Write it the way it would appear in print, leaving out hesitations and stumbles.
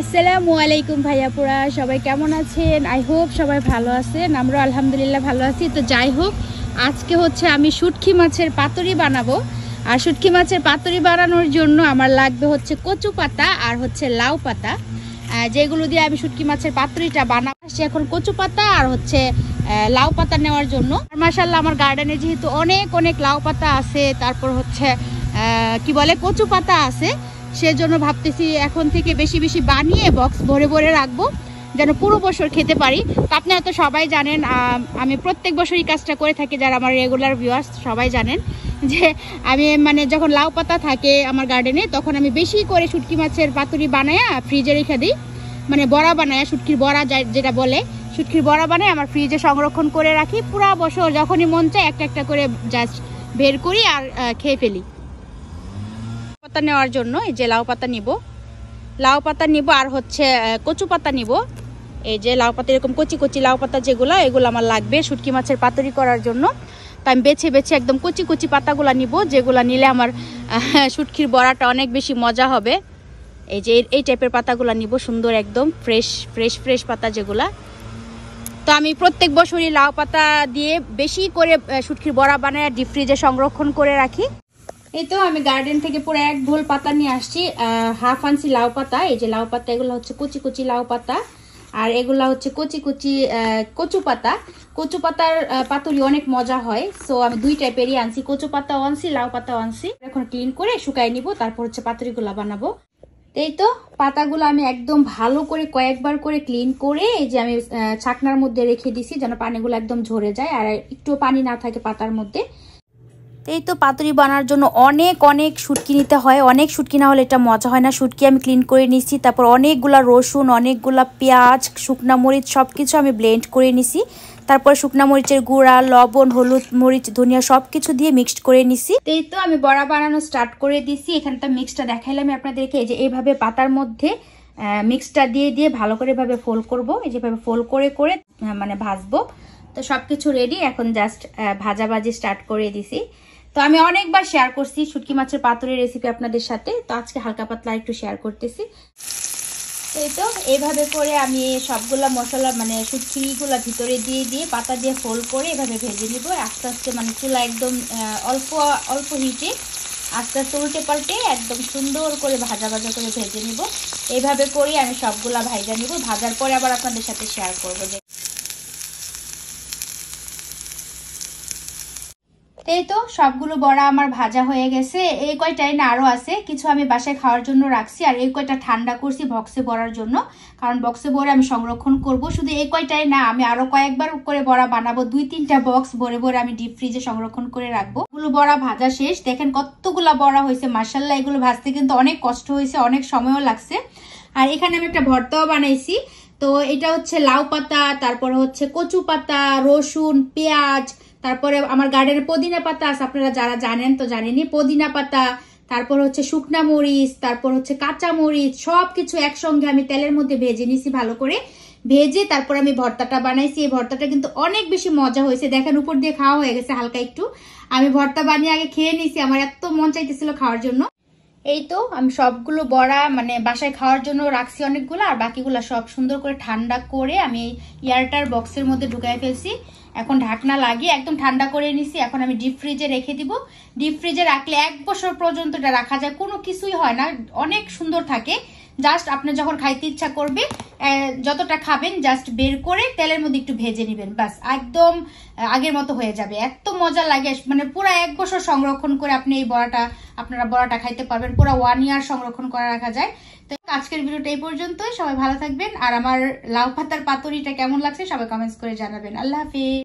আসসালামু আলাইকুম ভাইয়াপুরা, সবাই কেমন আছেন? আই হোপ সবাই ভালো আছেন। আমরা আলহামদুলিল্লাহ ভালো আছি। তো যাই হোক, আজকে হচ্ছে আমি শুটকি মাছের পাতুরি বানাবো। আর শুটকি মাছের পাতুরি বানানোর জন্য আমার লাগবে হচ্ছে কচু পাতা আর হচ্ছে লাউ পাতা, যেগুলো দিয়ে আমি শুটকি মাছের পাতুরিটা বানাবো। এখন কচু পাতা আর হচ্ছে লাউ পাতা নেওয়ার জন্য। মাশাআল্লাহ আমার গার্ডেনে যেহেতু অনেক অনেক লাউ পাতা আছে, তারপর হচ্ছে কি বলে কচু পাতা আছে, সেজন্য ভাবতেছি এখন থেকে বেশি বেশি বানিয়ে বক্স ভরে ভরে রাখবো, যেন পুরো বছর খেতে পারি। তো আপনারা তো সবাই জানেন আমি প্রত্যেক বছরই কাজটা করে থাকি, যারা আমার রেগুলার ভিউয়ার্স সবাই জানেন যে আমি মানে যখন লাউ পাতা থাকে আমার গার্ডেনে, তখন আমি বেশি করে শুটকি মাছের পাতুরি বানায়া ফ্রিজে রেখে দিই। মানে বড়া বানায়া, শুটকির বড়া যেটা বলে, শুটকির বড়া বানায় আমার ফ্রিজে সংরক্ষণ করে রাখি। পুরো বছর যখনই মন চায় একটা একটা করে জাস্ট বের করি আর খেয়ে ফেলি। পাতা নেওয়ার জন্য এই যে লাউ পাতা নিব, লাউ পাতা নিব আর হচ্ছে কচু পাতা নিব। এই যে লাউ পাতা, এরকম কচি কচি লাউ পাতা যেগুলো, এগুলো আমার লাগবে শুটকি মাছের পাতুরি করার জন্য। তো আমি বেছে বেছে একদম কচি কচি পাতাগুলো নিব, যেগুলো নিলে আমার শুটকির বড়াটা অনেক বেশি মজা হবে। এই যে এই টাইপের পাতাগুলো নিব, সুন্দর একদম ফ্রেশ ফ্রেশ ফ্রেশ পাতা যেগুলা। তো আমি প্রত্যেক বছরই লাউ পাতা দিয়ে বেশি করে শুটকির বড়া বানায় ডিপ ফ্রিজে সংরক্ষণ করে রাখি। এই তো আমি গার্ডেন থেকে পুরো এক ঢোল পাতা নিয়ে আসছি, হাফ আনছি লাউ পাতা। এই যে লাউ পাতা, এগুলো হচ্ছে কচি কচি লাউ পাতা, আর এগুলা হচ্ছে কচি কচি কচু পাতা। কচু পাতার পাতুরি অনেক মজা হয়, সো আমি দুই টাইপেরই আনছি, কচু পাতাও আনছি, লাউ পাতাও আনছি। এখন ক্লিন করে শুকাই নিব, তারপর হচ্ছে পাতুরিগুলা বানাবো। এই তো পাতাগুলো আমি একদম ভালো করে কয়েকবার করে ক্লিন করে এই যে আমি ছাকনার মধ্যে রেখে দিছি, যেন পানিগুলো একদম ঝরে যায় আর একটু পানি না থাকে পাতার মধ্যে। এই তো পাতুরি বানার জন্য অনেক অনেক শুটকি নিতে হয়, অনেক শুটকি না হলে এটা মজা হয় না। শুটকি আমি ক্লিন করে নিছি, তারপর অনেকগুলা রসুন, অনেকগুলা পেঁয়াজ, শুকনা মরিচ সব কিছু আমি ব্লেন্ড করে নিছি। তারপর শুকনা মরিচের গুঁড়া, লবণ, হলুদ, মরিচ, ধনিয়া সব কিছু দিয়ে মিক্সড করে নিছি। এই তো আমি বড়া বানানো স্টার্ট করে দিছি। এখানে তো মিক্সটা দেখাইলাম আপনাদেরকে। এই যে এইভাবে পাতার মধ্যে মিক্সটা দিয়ে দিয়ে ভালো করে এভাবে ফোল্ড করবো, এই যেভাবে ফোল্ড করে করে মানে ভাজবো। তো সবকিছু রেডি, এখন জাস্ট ভাজাভাজি স্টার্ট করে দিছি। তো আমি অনেকবার শেয়ার করছি শুটকি মাছের পাতুরির রেসিপি আপনাদের সাথে, তো আজকে হালকা পাতলা একটু শেয়ার করতেছি। এই তো এইভাবে করে আমি সবগুলা মশলা মানে শুটকিগুলা ভিতরে দিয়ে দিয়ে পাতা দিয়ে ফোল্ড করে এভাবে ভেজে নিব আস্তে আস্তে। মানে চুলা একদম অল্প অল্প হিটে আস্তে আস্তে উল্টে পাল্টে একদম সুন্দর করে ভাজা ভাজা করে ভেজে নিব। এইভাবে করে আমি সবগুলা ভাজা নিব, ভাজার পরে আবার আপনাদের সাথে শেয়ার করবো। এই তো সবগুলো বড়া আমার ভাজা হয়ে গেছে। এই কয়টাই না আরো আছে, কিছু আমি বাসায় খাওয়ার জন্য রাখছি, আর এই কয়টা ঠান্ডা করছি বক্সে ভরার জন্য, কারণ বক্সে ভরে আমি সংরক্ষণ করব। শুধু এই কয়টাই না, আমি আরো কয়েকবার করে বড়া বানাবো, 2-3টা বক্স ভরে ভরে আমি ডিপ ফ্রিজে সংরক্ষণ করে রাখবো। এগুলো বড়া ভাজা শেষ, দেখেন কতগুলা বড়া হয়েছে মাশাআল্লাহ। এগুলো ভাজতে কিন্তু অনেক কষ্ট হয়েছে, অনেক সময়ও লাগছে। আর এখানে আমি একটা ভর্তাও বানাইছি। তো এটা হচ্ছে লাউ পাতা, তারপর হচ্ছে কচু পাতা, রসুন, পেঁয়াজ, তারপরে আমার গার্ডেনে পুদিনা পাতা আছে, আপনারা যারা জানেন তো জানেনই, পুদিনা পাতা, তারপর হচ্ছে শুকনা মরিচ, তারপর হচ্ছে কাঁচা মরিচ, সবকিছু একসঙ্গে আমি তেলের মধ্যে ভেজে নিছি ভালো করে। ভেজে তারপর আমি ভর্তাটা বানাইছি। এই ভর্তাটা কিন্তু অনেক বেশি মজা হয়েছে, দেখেন উপর দিয়ে খাওয়া হয়ে গেছে হালকা একটু। আমি ভর্তা বানিয়ে আগে খেয়ে নিছি, আমার এত মন চাইতেছিল খাওয়ার জন্য। এই তো আমি সবগুলো বড়া মানে বাসায় খাওয়ার জন্য রাখছি অনেকগুলো, আর বাকিগুলো সব সুন্দর করে ঠান্ডা করে আমি এয়ারটার বক্সের মধ্যে ঢুকাই ফেলছি। এখন ঢাকনা লাগিয়ে একদম ঠান্ডা করে নিছি। এখন আমি ডিপ ফ্রিজে রেখে দিব। ডিপ ফ্রিজে রাখলে 1 বছর পর্যন্ত এটা রাখা যায়, কোনো কিছুই হয় না, অনেক সুন্দর থাকে। জাস্ট আপনি যখন খাইতে ইচ্ছা করবে যতটা খাবেন জাস্ট বের করে তেলের মধ্যে একটু ভেজে নেবেন, বাস একদম আগের মতো হয়ে যাবে। এত মজা লাগে, মানে পুরো 1 বছর সংরক্ষণ করে আপনি এই আপনারা বড়াটা খাইতে পারবেন, পুরো 1 ইয়ার সংরক্ষণ করে রাখা যায়। তো আজকের ভিডিওটা এই পর্যন্তই, সবাই ভালো থাকবেন। আর আমার লাউ পাতার পাতুরিটা কেমন লাগছে সবাই কমেন্টস করে জানাবেন। আল্লাহ হাফিজ।